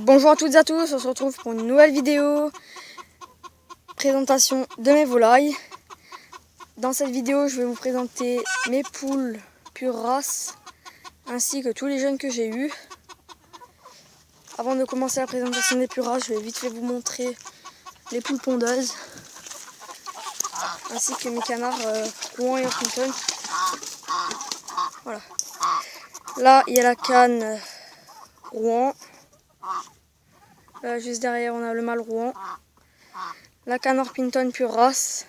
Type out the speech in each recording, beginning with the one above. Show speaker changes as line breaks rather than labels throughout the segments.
Bonjour à toutes et à tous, on se retrouve pour une nouvelle vidéo présentation de mes volailles. Dans cette vidéo, je vais vous présenter mes poules pure race ainsi que tous les jeunes que j'ai eus. Avant de commencer la présentation des pure races, je vais vite fait vous montrer les poules pondeuses ainsi que mes canards Rouen et Orpington. Voilà. Là, il y a la canne Rouen. Là, juste derrière, on a le mâle Rouen. La canne Orpington pure race.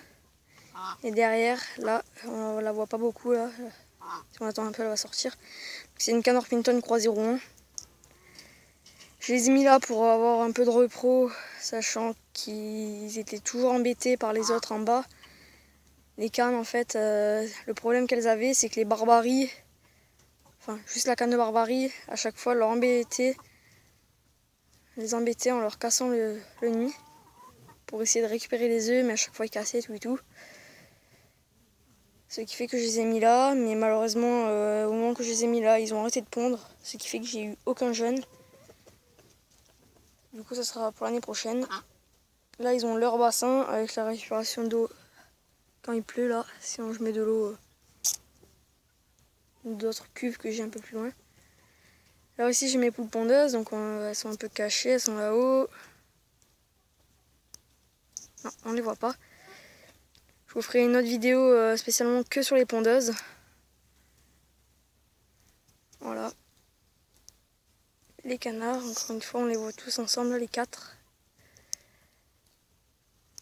Et derrière, là, on la voit pas beaucoup là. Si on attend un peu, elle va sortir. C'est une canne Orpington croisée Rouen. Je les ai mis là pour avoir un peu de repos, sachant qu'ils étaient toujours embêtés par les autres en bas. Les cannes, en fait, le problème qu'elles avaient, c'est que les barbaries, enfin, juste la canne de barbarie, à chaque fois, les embêtait en leur cassant le nid pour essayer de récupérer les œufs, mais à chaque fois, ils cassaient tout et tout. Ce qui fait que je les ai mis là, mais malheureusement, au moment que je les ai mis là, ils ont arrêté de pondre, ce qui fait que j'ai eu aucun jeune. Du coup, ça sera pour l'année prochaine. Là, ils ont leur bassin avec la récupération d'eau quand il pleut, là. Sinon, je mets de l'eau d'autres cuves que j'ai un peu plus loin. Là aussi, j'ai mes poules pondeuses, donc elles sont un peu cachées, elles sont là-haut. Non, on les voit pas. Je vous ferai une autre vidéo spécialement que sur les pondeuses. Voilà. Les canards, encore une fois, on les voit tous ensemble, là, les 4.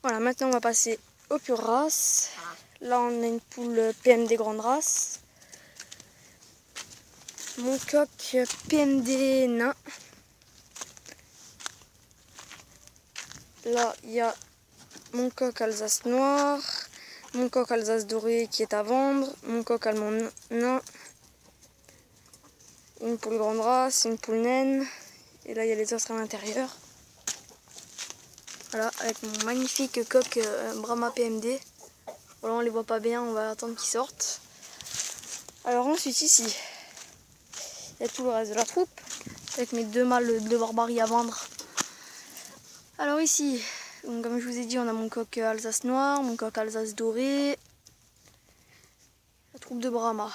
Voilà, maintenant on va passer aux pures races. Là, on a une poule PMD grande race. Mon coq PMD nain. Là, il y a mon coq Alsace noir. Mon coq Alsace doré qui est à vendre. Mon coq allemand nain. Une poule grande race, une poule naine. Et là, il y a les autres à l'intérieur. Voilà, avec mon magnifique coq Brahma PMD. Voilà, on les voit pas bien, on va attendre qu'ils sortent. Alors ensuite, ici, il y a tout le reste de la troupe. Avec mes 2 mâles de barbarie à vendre. Alors ici, donc comme je vous ai dit, on a mon coq Alsace noir, mon coq Alsace doré. La troupe de Brahma.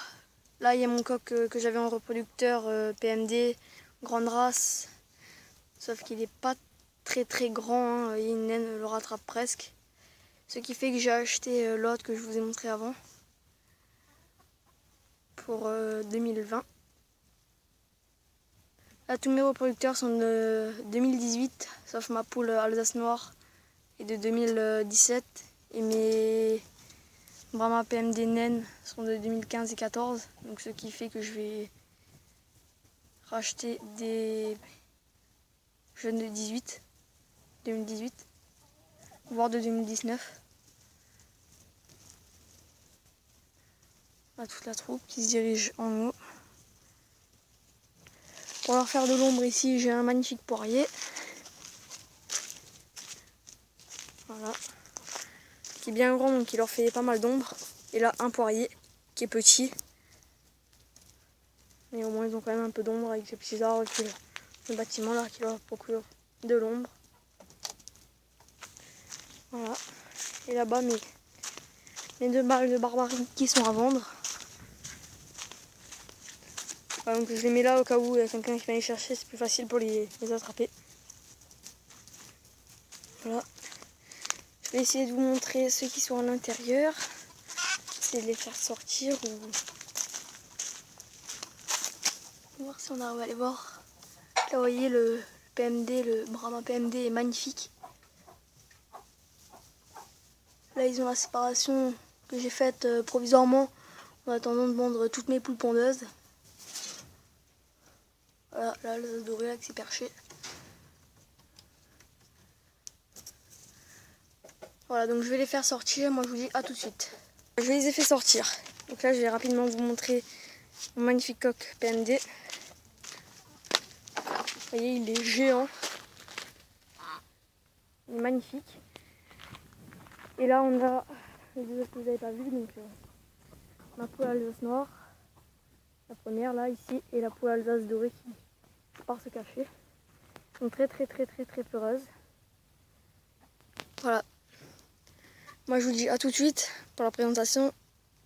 Là, il y a mon coq que j'avais en reproducteur PMD, grande race. Sauf qu'il n'est pas très grand, hein. Et une naine le rattrape presque. Ce qui fait que j'ai acheté l'autre que je vous ai montré avant. Pour 2020. Là, tous mes reproducteurs sont de 2018, sauf ma poule Alsace noire est de 2017. Et mes Brahma PMD naines sont de 2015 et 2014. Donc ce qui fait que je vais racheter des jeunes de 2018, voire de 2019. Là, toute la troupe qui se dirige en haut. Pour leur faire de l'ombre ici, j'ai un magnifique poirier. Voilà. Qui est bien grand, donc il leur fait pas mal d'ombre. Et là, un poirier qui est petit. Mais au moins, ils ont quand même un peu d'ombre avec ces petits arbres et le bâtiment là qui leur procure de l'ombre. Voilà. Et là-bas, mes 2 mâles de barbarie qui sont à vendre. Voilà, donc je les mets là au cas où il y a quelqu'un qui va les chercher, c'est plus facile pour les attraper. Voilà. Je vais essayer de vous montrer ceux qui sont à l'intérieur. Essayer de les faire sortir ou... On va voir si on arrive à les voir. Là, vous voyez le PMD, le Brahma PMD est magnifique. Là, ils ont la séparation que j'ai faite provisoirement en attendant de vendre toutes mes poules pondeuses. Voilà, là, le doré là qui s'est perché. Voilà, donc je vais les faire sortir. Moi, je vous dis à tout de suite. Je les ai fait sortir. Donc là, je vais rapidement vous montrer mon magnifique coq PMD. Vous voyez, il est géant. Il est magnifique. Et là, on a les deux autres que vous n'avez pas vu. Donc, ma poule Alsace noire, la première là, ici, et la poule Alsace dorée qui part se cacher. sont très peureuses. Voilà. Moi je vous dis à tout de suite pour la présentation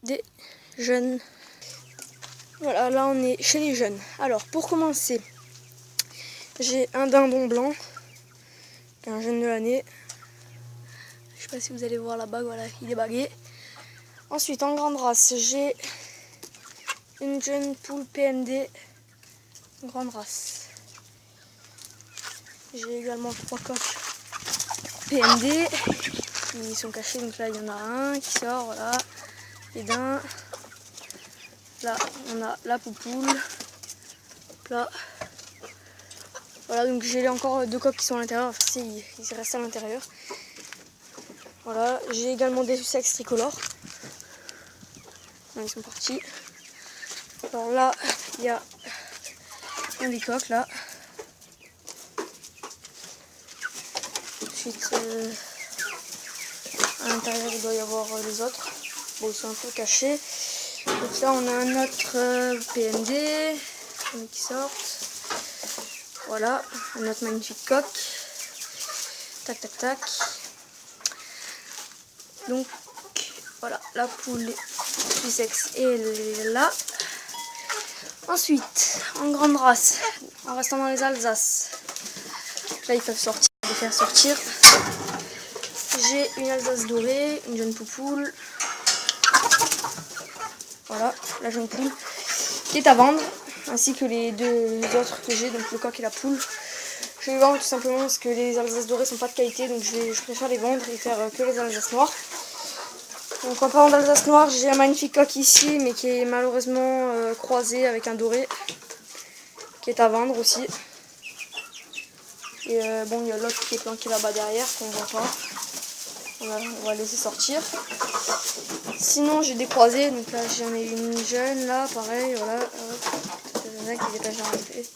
des jeunes. Voilà, là on est chez les jeunes. Alors pour commencer, j'ai un dindon blanc, un jeune de l'année. Je sais pas si vous allez voir là-bas, voilà, il est bagué. Ensuite en grande race, j'ai une jeune poule PMD, grande race. J'ai également 3 coqs PMD. Ils sont cachés, donc là il y en a un qui sort, voilà, les daims. Là on a la poupoule. Là. Voilà, donc j'ai encore 2 coqs qui sont à l'intérieur, enfin ils restent à l'intérieur. Voilà, j'ai également des Sussex tricolores. Ils sont partis. Alors là, il y a un bicoque là. Ensuite, à l'intérieur, il doit y avoir les autres. Bon, ils sont un peu cachés. Donc là, on a un autre PMD qui sort. Voilà, un autre magnifique coq. Tac, tac, tac. Donc, voilà, la poule Sussex est là. Ensuite, en grande race, en restant dans les Alsaces, là ils peuvent sortir, les faire sortir. J'ai une Alsace dorée, une jeune poupoule. Voilà, la jeune poule qui est à vendre, ainsi que les 2 autres que j'ai, donc le coq et la poule. Je vais les vendre tout simplement parce que les Alsaces dorées sont pas de qualité, donc je préfère les vendre et faire que les Alsaces noires. Donc en parlant d'Alsace noire, j'ai un magnifique coq ici, mais qui est malheureusement croisé avec un doré, qui est à vendre aussi. Et bon, il y a l'autre qui est planqué là-bas derrière, qu'on voit pas. On va laisser sortir. Sinon, j'ai des croisés, donc là j'en ai une jeune, là, pareil, voilà. Il y en a qui dépêche d'arriver,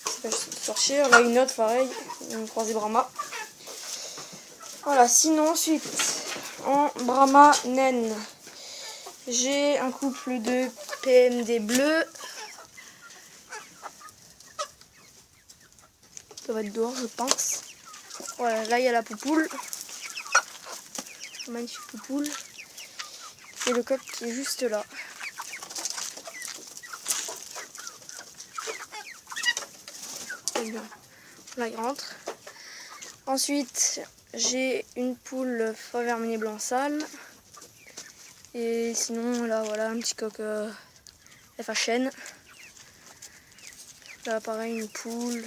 qui dépêche de sortir. Là, une autre, pareil, une croisée Brahma. Voilà, sinon, ensuite, en Brahma naine, j'ai un couple de PMD bleus. Ça va être dehors, je pense. Voilà, là il y a la poupoule. Magnifique poupoule. Et le coq qui est juste là. Très bien. Là il rentre. Ensuite, j'ai une poule faux vermeil blanc sale. Et sinon, là voilà, un petit coq FHN. Là pareil, une poule.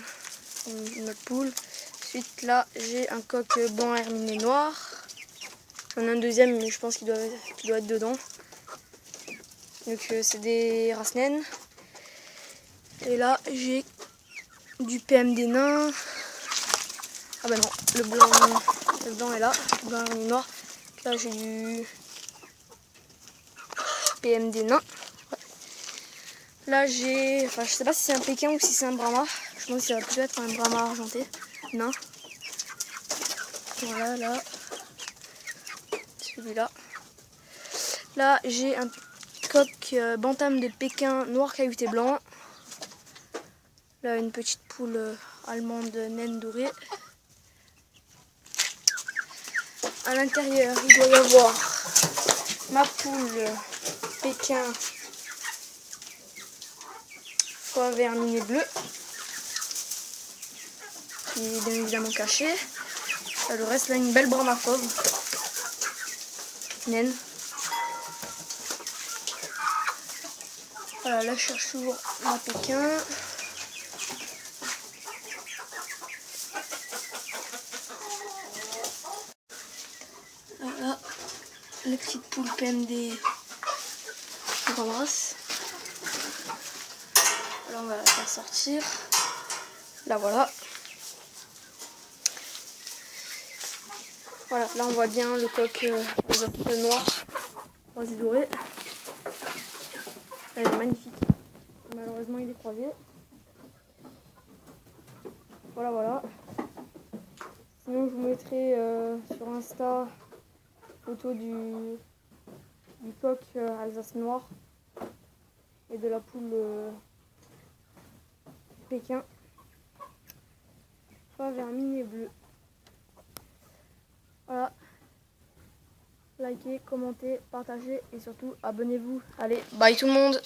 Une autre poule. Ensuite là j'ai un coq blanc herminé noir. J'en ai un deuxième mais je pense qu'il doit être dedans. Donc c'est des races naines. Et là j'ai du PMD nain. Ah bah non, le blanc est là, le blanc herminé noir. Là j'ai du PMD nain. Ouais. Là j'ai, enfin je sais pas si c'est un Pékin ou si c'est un Brahma. Je pense que ça va plutôt être un Brahma argenté. Nain. Voilà, là. Celui-là. Là, j'ai un coq bantam de Pékin noir caillouté blanc. Là, une petite poule allemande naine dorée. À l'intérieur, il doit y avoir ma poule Pékin foie verminé bleu, qui est bien évidemment caché. Là, le reste, là, une belle Brahma fauve naine. Voilà, là, je cherche toujours ma Pékin. Voilà, les petites poules PMD grande race. Là, on va la faire sortir. Là, voilà. Voilà, là, on voit bien le coq noir, rosé doré. Elle est magnifique. Malheureusement, il est croisé. Voilà, voilà. Sinon, je vous mettrai sur Insta photo du coq Alsace noir et de la poule Pékin. pas vermine et bleu. Voilà. Likez, commentez, partagez et surtout abonnez-vous. Allez, bye tout le monde!